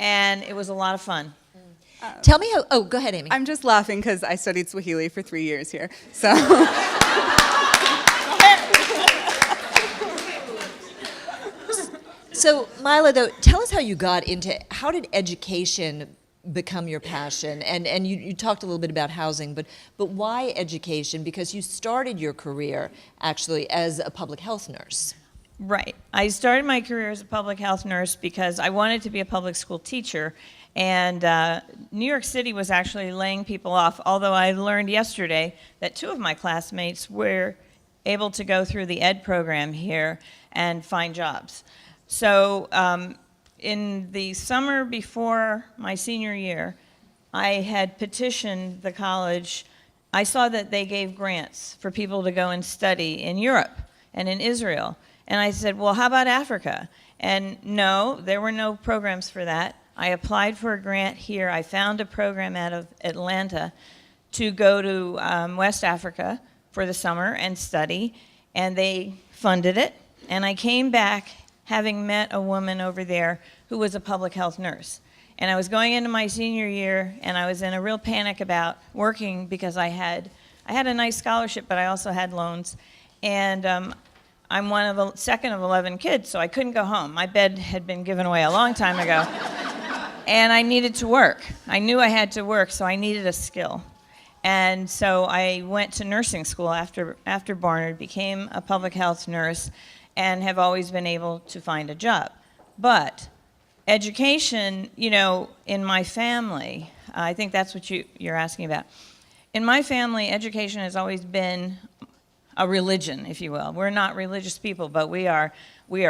and it was a lot of fun. Tell me how, oh, go ahead, Amee. I'm just laughing because I studied Swahili for 3 years here, so. So, Mila, though, tell us how you got into, how did education become your passion? And you talked a little bit about housing, but why education? Because you started your career, actually, as a public health nurse. Right. I started my career as a public health nurse because I wanted to be a public school teacher, and New York City was actually laying people off, although I learned yesterday that 2 of my classmates were able to go through the ed program here and find jobs. So in the summer before my senior year, I had petitioned the college. I saw that they gave grants for people to go and study in Europe and in Israel. And I said, well, how about Africa? And no, there were no programs for that. I applied for a grant here. I found a program out of Atlanta to go to West Africa for the summer and study, and they funded it. And I came back having met a woman over there who was a public health nurse. And I was going into my senior year, and I was in a real panic about working because I had a nice scholarship, but I also had loans. And I'm second of 11 kids, so I couldn't go home. My bed had been given away a long time ago. And I needed to work. I knew I had to work, so I needed a skill. And so I went to nursing school after Barnard, became a public health nurse, and have always been able to find a job. But education, you know, in my family, I think that's what you're asking about. In my family, education has always been a religion, if you will. We're not religious people, but we are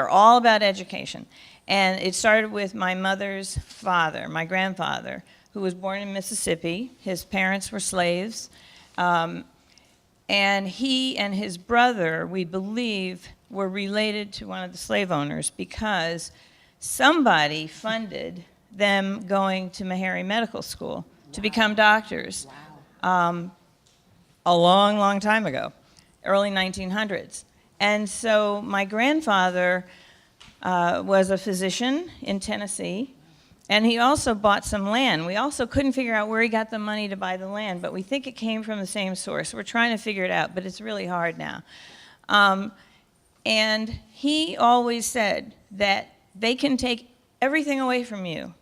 all about education. And it started with my mother's father, my grandfather, who was born in Mississippi. His parents were slaves. And he and his brother, we believe, were related to one of the slave owners because somebody funded them going to Meharry Medical School to become doctors a long, long time ago, early 1900s. And so my grandfather was a physician in Tennessee, and he also bought some land. We also couldn't figure out where he got the money to buy the land, but we think it came from the same source. We're trying to figure it out, but it's really hard now. And he always said that they can take everything away from you,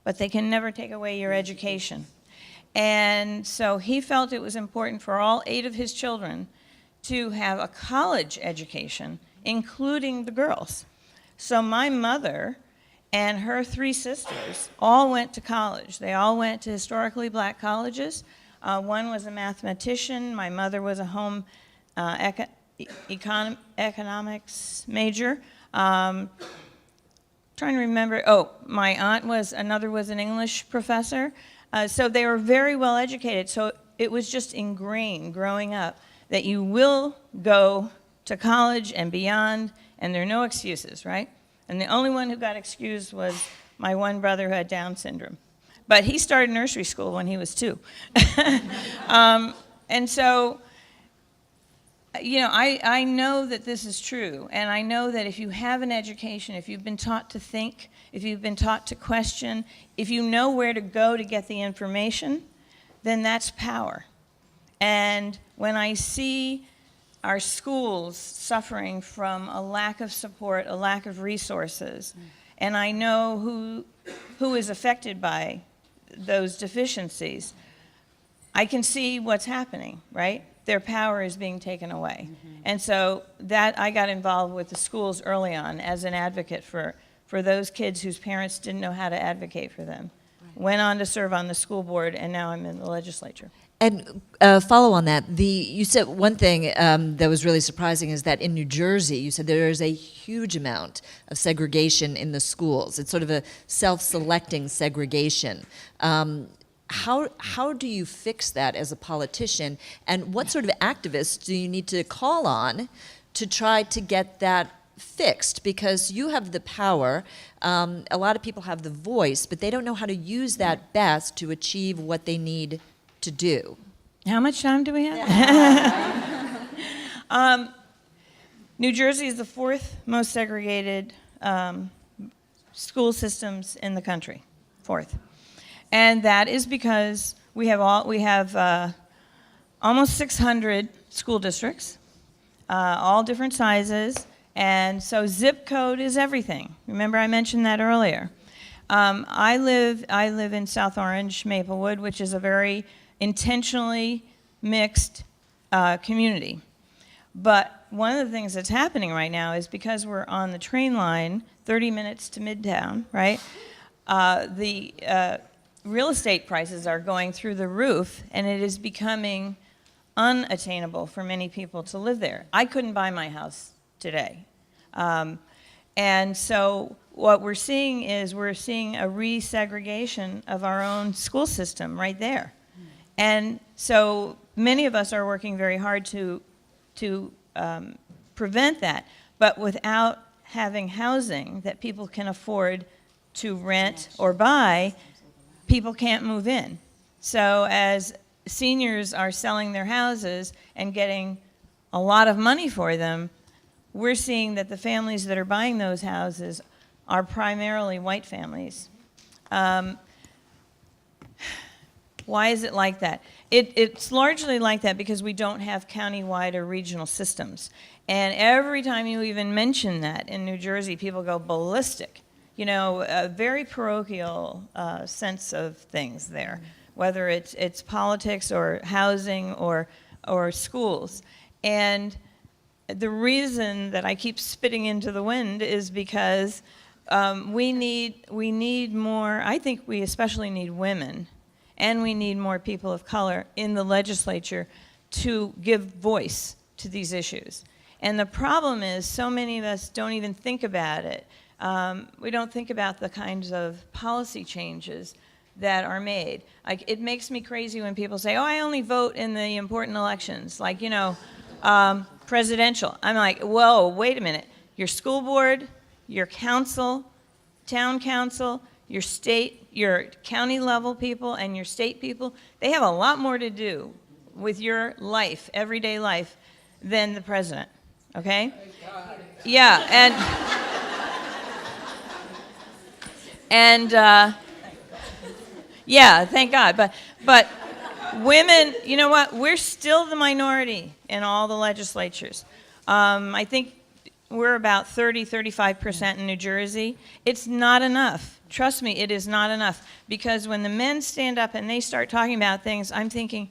but they can never take away your education. And so he felt it was important for all 8 of his children to have a college education, including the girls. So my mother and her 3 sisters all went to college. They all went to historically black colleges. One was a mathematician. My mother was a home economics major. Trying to remember, my aunt was an English professor. So they were very well educated. So it was just ingrained growing up that you will go to college and beyond, and there are no excuses, right? And the only one who got excused was my one brother who had Down syndrome. But he started nursery school when he was 2. And so, you know, I know that this is true, and I know that if you have an education, if you've been taught to think, if you've been taught to question, if you know where to go to get the information, then that's power. And when I see our schools suffering from a lack of support, a lack of resources, and I know who is affected by those deficiencies, I can see what's happening, right? Their power is being taken away. And so that I got involved with the schools early on as an advocate for those kids whose parents didn't know how to advocate for them. Went on to serve on the school board, and now I'm in the legislature. And follow on that, you said one thing that was really surprising is that in New Jersey, you said there is a huge amount of segregation in the schools. It's sort of a self-selecting segregation. How do you fix that as a politician, and what sort of activists do you need to call on to try to get that fixed? Because you have the power, a lot of people have the voice, but they don't know how to use that best to achieve what they need to do. How much time do we have? New Jersey is the 4th most segregated school systems in the country. fourth. And that is because we have almost 600 school districts, all different sizes, and so zip code is everything. Remember I mentioned that earlier. I live in South Orange, Maplewood, which is a very intentionally mixed community. But one of the things that's happening right now is because we're on the train line, 30 minutes to Midtown, right? The real estate prices are going through the roof, and it is becoming unattainable for many people to live there. I couldn't buy my house today. And so what we're seeing is we're seeing a resegregation of our own school system right there. And so many of us are working very hard to prevent that, but without having housing that people can afford to rent or buy, people can't move in. So as seniors are selling their houses and getting a lot of money for them, we're seeing that the families that are buying those houses are primarily white families. Why is it like that? It's largely like that because we don't have countywide or regional systems. And every time you even mention that in New Jersey, people go ballistic. You know, a very parochial sense of things there, whether it's politics or housing or schools. And the reason that I keep spitting into the wind is because we need more. I think we especially need women, and we need more people of color in the legislature to give voice to these issues. And the problem is so many of us don't even think about it. We don't think about the kinds of policy changes that are made. Like, it makes me crazy when people say, oh, I only vote in the important elections, like, you know, presidential. I'm like, whoa, wait a minute. Your school board, your council, town council, your state, your county level people and your state people, they have a lot more to do with your life, everyday life, than the president, okay? Yeah, and yeah, thank God. But women, you know what? We're still the minority in all the legislatures. I think we're about 35% in New Jersey. It's not enough. Trust me, it is not enough. Because when the men stand up and they start talking about things, I'm thinking,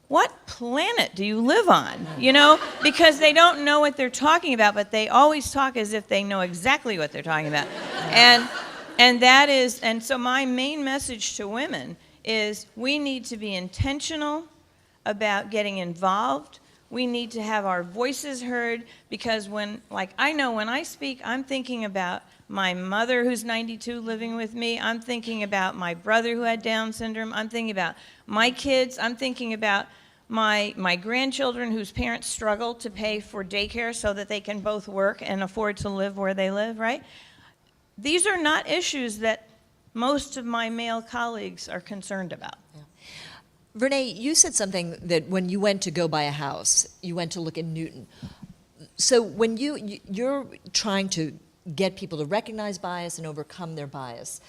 what planet do you live on? You know, because they don't know what they're talking about, but they always talk as if they know exactly what they're talking about. And so my main message to women is we need to be intentional about getting involved. We need to have our voices heard, because I know when I speak, I'm thinking about my mother who's 92 living with me. I'm thinking about my brother who had Down syndrome. I'm thinking about my kids. I'm thinking about my grandchildren whose parents struggle to pay for daycare so that they can both work and afford to live where they live, right? These are not issues that most of my male colleagues are concerned about. Yeah. Vernā, you said something that when you went to go buy a house, you went to look in Newton. So when you're trying to get people to recognize bias and overcome their bias,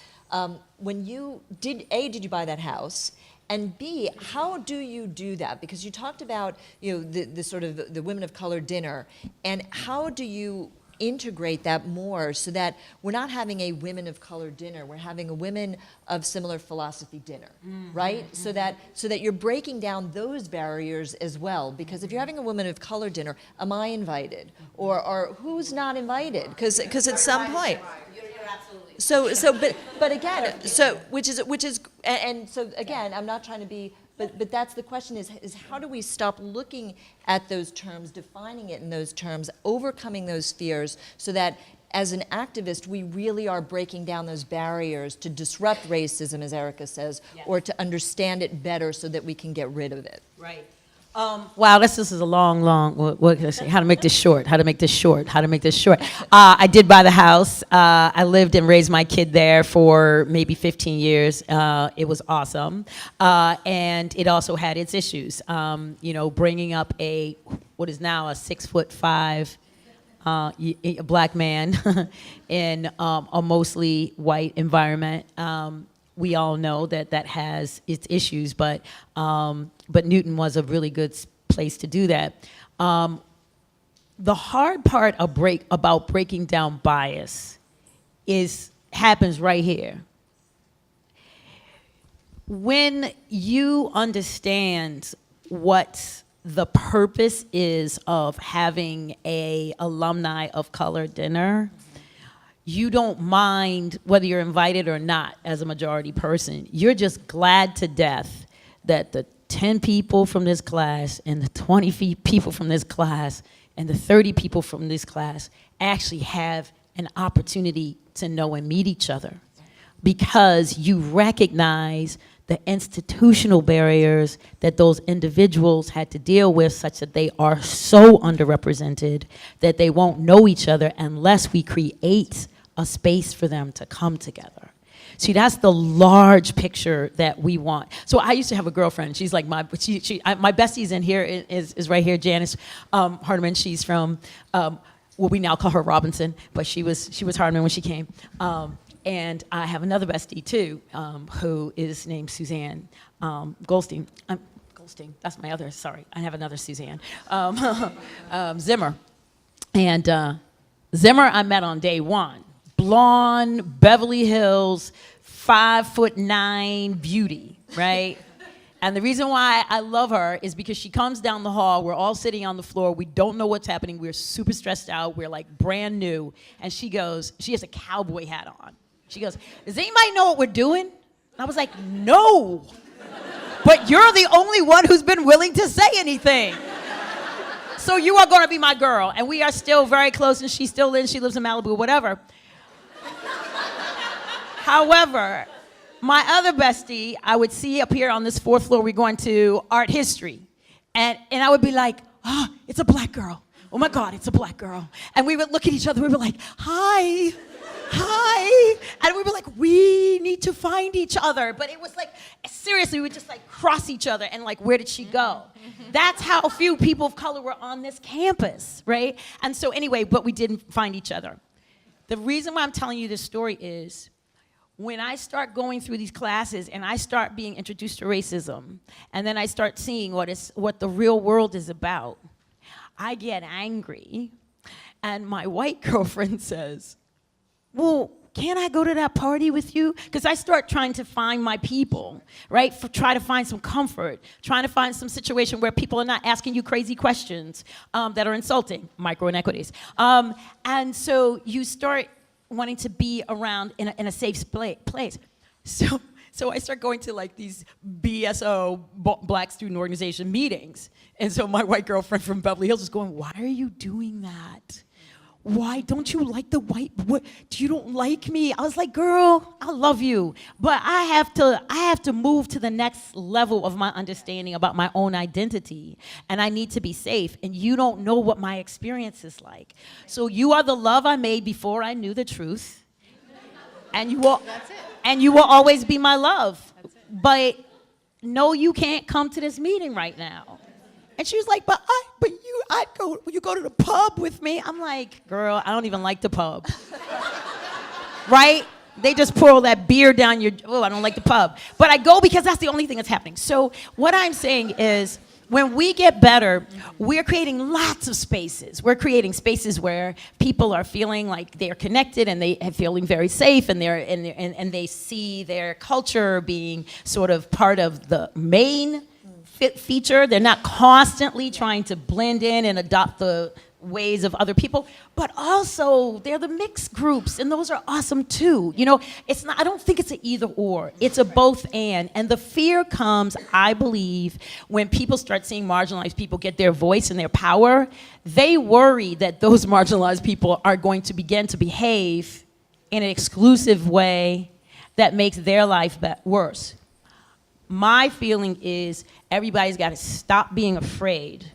when you did you buy that house? And B, how do you do that? Because you talked about, you know, the sort of the women of color dinner, and how do you integrate that more so that we're not having a women of color dinner, we're having a women of similar philosophy dinner, right? So that you're breaking down those barriers as well. Because if you're having a women of color dinner, am I invited, or who's not invited? Because at some point. But again, which is again, I'm not trying to be, but that's the question is how do we stop looking at those terms, defining it in those terms, overcoming those fears, so that as an activist, we really are breaking down those barriers to disrupt racism, as Erika says, yes, or to understand it better so that we can get rid of it. Right. Wow, this is a long, what can I say? How to make this short. I did buy the house. I lived and raised my kid there for maybe 15 years. It was awesome. And it also had its issues. You know, bringing up what is now a 6'5" black man in a mostly white environment. we all know that has its issues, but Newton was a really good place to do that. The hard part about breaking down bias happens right here. When you understand what the purpose is of having a alumni of color dinner, you don't mind whether you're invited or not as a majority person. You're just glad to death that the 10 people from this class and the 20 people from this class and the 30 people from this class actually have an opportunity to know and meet each other, because you recognize the institutional barriers that those individuals had to deal with, such that they are so underrepresented that they won't know each other unless we create a space for them to come together. See, that's the large picture that we want. So I used to have a girlfriend. She's like my bestie's in here, is right here, Janice Hardeman. She's from, we now call her Robinson, but she was Hardeman when she came. And I have another bestie too, who is named Suzanne Goldstein. Goldstein, that's my other, sorry. I have another Suzanne. Zimmer. And Zimmer I met on day one. Blonde, Beverly Hills, 5'9" beauty, right? And the reason why I love her is because she comes down the hall, we're all sitting on the floor, we don't know what's happening, we're super stressed out, we're like brand new, and she goes, she has a cowboy hat on. She goes, does anybody know what we're doing? And I was like, no, but you're the only one who's been willing to say anything. So you are gonna be my girl, and we are still very close, and she lives in Malibu, whatever. However, my other bestie, I would see up here on this 4th floor, we're going to art history. And I would be like, oh, it's a black girl. Oh my God, it's a black girl. And we would look at each other, we were like, hi. And we were like, we need to find each other. But it was like, seriously, we would just like cross each other and like, where did she go? That's how few people of color were on this campus, right? And so anyway, but we didn't find each other. The reason why I'm telling you this story is, when I start going through these classes and I start being introduced to racism, and then I start seeing what the real world is about, I get angry, and my white girlfriend says, well, can't I go to that party with you? Because I start trying to find my people, right? Try to find some comfort, trying to find some situation where people are not asking you crazy questions that are insulting, micro inequities. And so you start wanting to be around in a safe place. So I start going to like these BSO, Black Student Organization meetings. And so my white girlfriend from Beverly Hills is going, why are you doing that? Why don't you like the white, you don't like me? I was like, girl, I love you, but I have to move to the next level of my understanding about my own identity, and I need to be safe, and you don't know what my experience is like. So you are the love I made before I knew the truth, and you will always be my love. But no, you can't come to this meeting right now. And she was like, you go to the pub with me. I'm like, girl, I don't even like the pub. Right? They just pour that beer down your, I don't like the pub. But I go because that's the only thing that's happening. So what I'm saying is, when we get better, we're creating lots of spaces. We're creating spaces where people are feeling like they're connected and they are feeling very safe, and they see their culture being sort of part of the main feature. They're not constantly trying to blend in and adopt the ways of other people, but also they're the mixed groups, and those are awesome too. You know, it's not, I don't think it's an either or, it's a both and the fear comes, I believe, when people start seeing marginalized people get their voice and their power. They worry that those marginalized people are going to begin to behave in an exclusive way that makes their life worse. My feeling is everybody's got to stop being afraid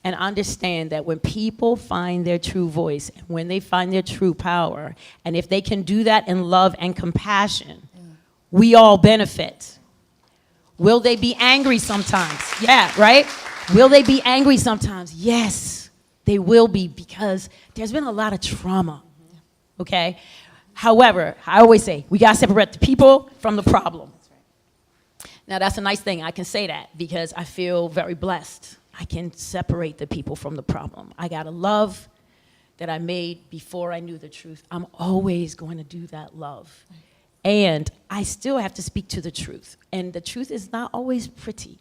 and understand that when people find their true voice, and when they find their true power, and if they can do that in love and compassion, we all benefit. Will they be angry sometimes? Yeah, right? Will they be angry sometimes? Yes, they will be, because there's been a lot of trauma, okay? However, I always say, we gotta separate the people from the problem. Now, that's a nice thing. I can say that because I feel very blessed. I can separate the people from the problem. I got a love that I made before I knew the truth. I'm always going to do that love. And I still have to speak to the truth. And the truth is not always pretty.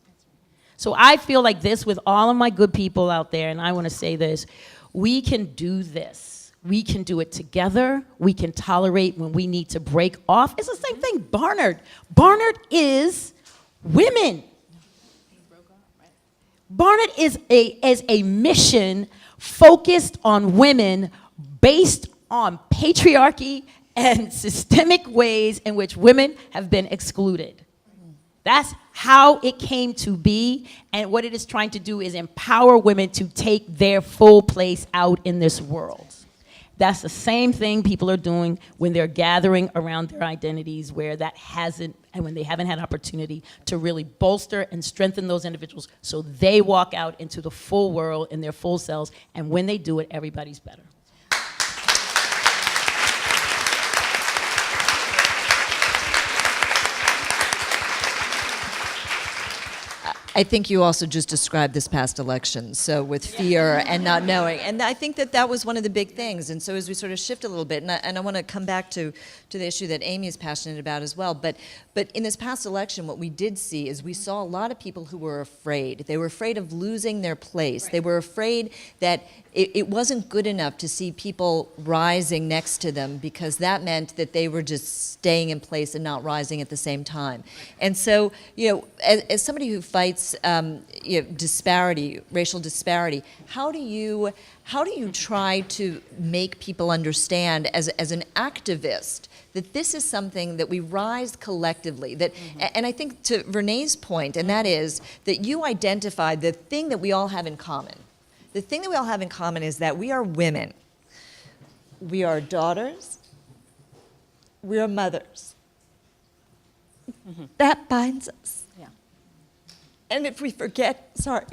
So I feel like this with all of my good people out there, and I want to say this, we can do this. We can do it together. We can tolerate when we need to break off. It's the same thing, Barnard. Barnard is women. Barnard is a mission focused on women based on patriarchy and systemic ways in which women have been excluded. That's how it came to be, and what it is trying to do is empower women to take their full place out in this world. That's the same thing people are doing when they're gathering around their identities where that hasn't, and when they haven't had opportunity to really bolster and strengthen those individuals so they walk out into the full world in their full selves, and when they do it, everybody's better. I think you also just described this past election, so with fear and not knowing. And I think that that was one of the big things. And so as we sort of shift a little bit, and I want to come back to the issue that Amee is passionate about as well, but in this past election, what we did see is we saw a lot of people who were afraid. They were afraid of losing their place. Right. They were afraid that it wasn't good enough to see people rising next to them because that meant that they were just staying in place and not rising at the same time. And so, you know, as somebody who fights disparity, racial disparity, how do you try to make people understand as an activist that this is something that we rise collectively, that, and I think to Vernā's point, and that is that you identify the thing that we all have in common. The thing that we all have in common is that we are women. We are daughters. We are mothers. That binds us. Yeah. And if we forget, sorry,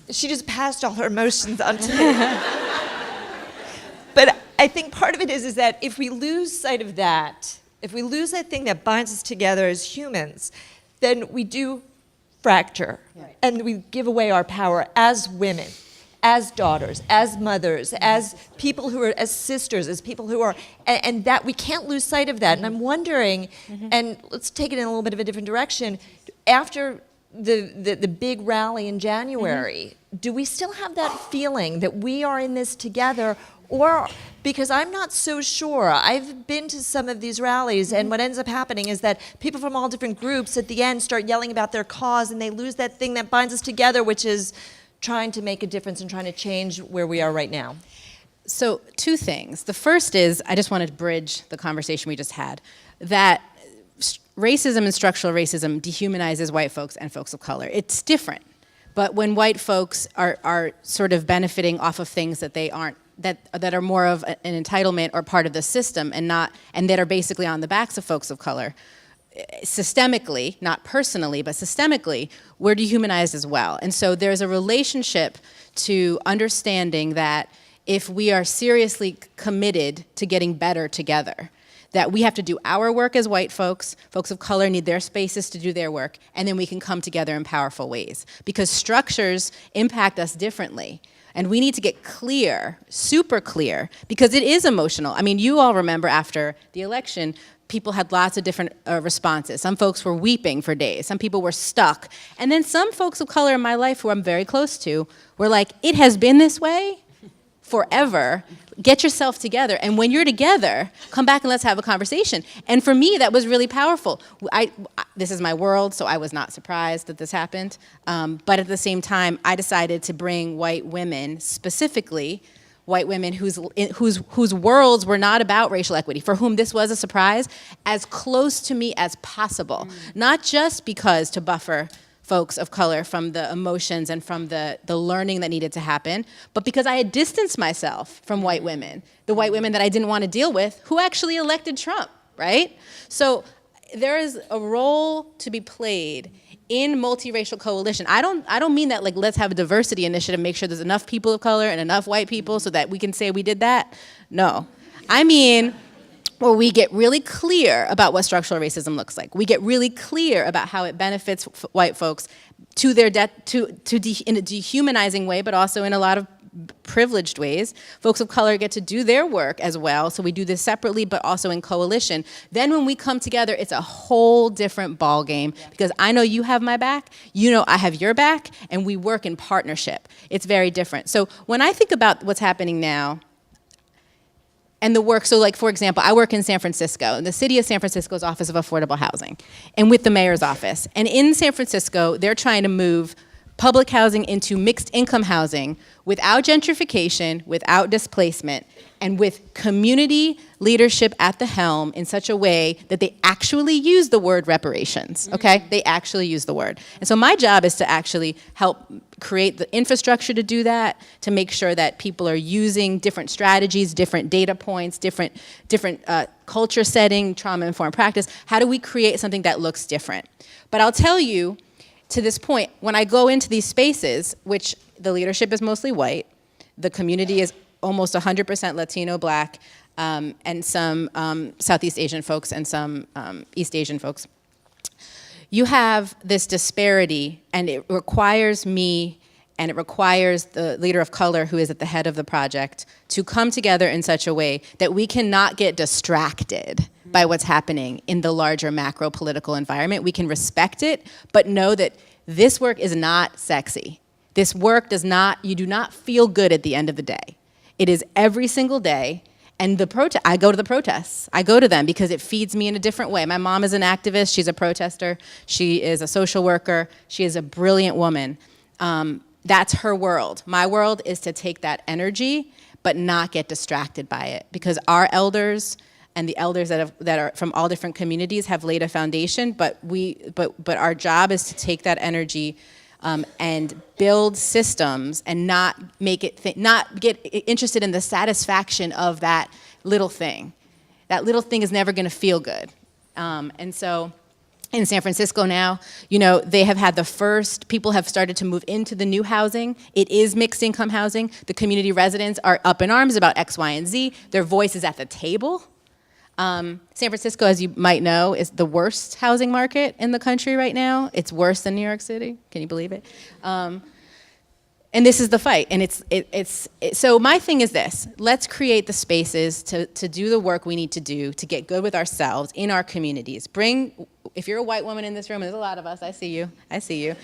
she just passed all her emotions onto me. But I think part of it is that if we lose sight of that, if we lose that thing that binds us together as humans, then we do fracture. Right. And we give away our power as women, as daughters, as mothers, as people who are, as sisters, as people who are, and that we can't lose sight of that. And I'm wondering, and let's take it in a little bit of a different direction, after the big rally in January, do we still have that feeling that we are in this together? Or, because I'm not so sure. I've been to some of these rallies, and what ends up happening is that people from all different groups at the end start yelling about their cause, and they lose that thing that binds us together, which is trying to make a difference and trying to change where we are right now. So, two things. The first is, I just wanted to bridge the conversation we just had, that racism and structural racism dehumanizes white folks and folks of color. It's different. But when white folks are sort of benefiting off of things that they aren't, that are more of an entitlement or part of the system and that are basically on the backs of folks of color, systemically, not personally, but systemically, we're dehumanized as well. And so there's a relationship to understanding that if we are seriously committed to getting better together, that we have to do our work as white folks of color need their spaces to do their work, and then we can come together in powerful ways. Because structures impact us differently. And we need to get clear, super clear, because it is emotional. I mean, you all remember after the election, people had lots of different responses. Some folks were weeping for days. Some people were stuck. And then some folks of color in my life who I'm very close to were like, it has been this way forever. Get yourself together. And when you're together, come back and let's have a conversation. And for me, that was really powerful. This is my world, so I was not surprised that this happened. But at the same time, I decided to bring white women, specifically white women whose worlds were not about racial equity, for whom this was a surprise, as close to me as possible. Not just because to buffer folks of color from the emotions and from the learning that needed to happen, but because I had distanced myself from white women, the white women that I didn't want to deal with, who actually elected Trump, right? So there is a role to be played in multiracial coalition. I don't mean that like let's have a diversity initiative, make sure there's enough people of color and enough white people so that we can say we did that. No. I mean, where we get really clear about what structural racism looks like. We get really clear about how it benefits white folks to their in a dehumanizing way, but also in a lot of privileged ways. Folks of color get to do their work as well, so we do this separately, but also in coalition. Then when we come together, it's a whole different ball game, because I know you have my back, you know I have your back, and we work in partnership. It's very different. So when I think about what's happening now, and the work, so like, for example, I work in San Francisco, in the city of San Francisco's Office of Affordable Housing, and with the mayor's office. And in San Francisco, they're trying to move public housing into mixed income housing without gentrification, without displacement, and with community leadership at the helm in such a way that they actually use the word reparations, okay? They actually use the word. And so my job is to actually help create the infrastructure to do that, to make sure that people are using different strategies, different data points, different culture setting, trauma-informed practice. How do we create something that looks different? But I'll tell you, to this point, when I go into these spaces, which the leadership is mostly white, the community is almost 100% Latino, Black, and some Southeast Asian folks and some East Asian folks, you have this disparity, and it requires me and it requires the leader of color who is at the head of the project to come together in such a way that we cannot get distracted by what's happening in the larger macro political environment. We can respect it, but know that this work is not sexy. This work you do not feel good at the end of the day. It is every single day. And I go to the protests. I go to them because it feeds me in a different way. My mom is an activist. She's a protester. She is a social worker. She is a brilliant woman. That's her world. My world is to take that energy, but not get distracted by it, because our elders and the elders that are from all different communities have laid a foundation. But our job is to take that energy and build systems and not get interested in the satisfaction of that little thing. That little thing is never going to feel good. And so in San Francisco now, they have had people have started to move into the new housing. It is mixed income housing. The community residents are up in arms about X, Y, and Z. Their voice is at the table. San Francisco, as you might know, is the worst housing market in the country right now. It's worse than New York City. Can you believe it? And this is the fight. And so my thing is this: let's create the spaces to do the work we need to do to get good with ourselves in our communities. If you're a white woman in this room, and there's a lot of us, I see you.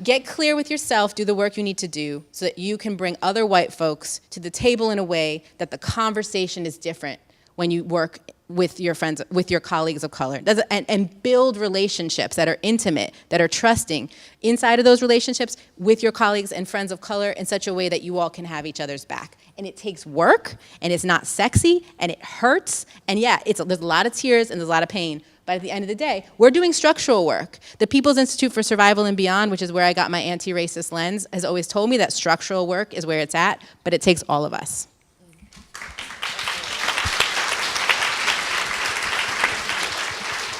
Get clear with yourself, do the work you need to do so that you can bring other white folks to the table in a way that the conversation is different when you work with your friends, with your colleagues of color, and build relationships that are intimate, that are trusting inside of those relationships with your colleagues and friends of color in such a way that you all can have each other's back. And it takes work, and it's not sexy, and it hurts, and there's a lot of tears and there's a lot of pain. But at the end of the day, we're doing structural work. The People's Institute for Survival and Beyond, which is where I got my anti-racist lens, has always told me that structural work is where it's at, but it takes all of us.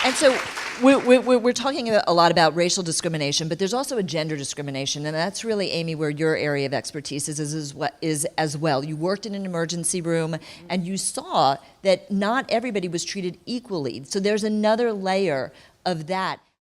And so we're talking a lot about racial discrimination, but there's also a gender discrimination, and that's really, Amee, where your area of expertise is as well. You worked in an emergency room, and you saw that not everybody was treated equally. So there's another layer of that.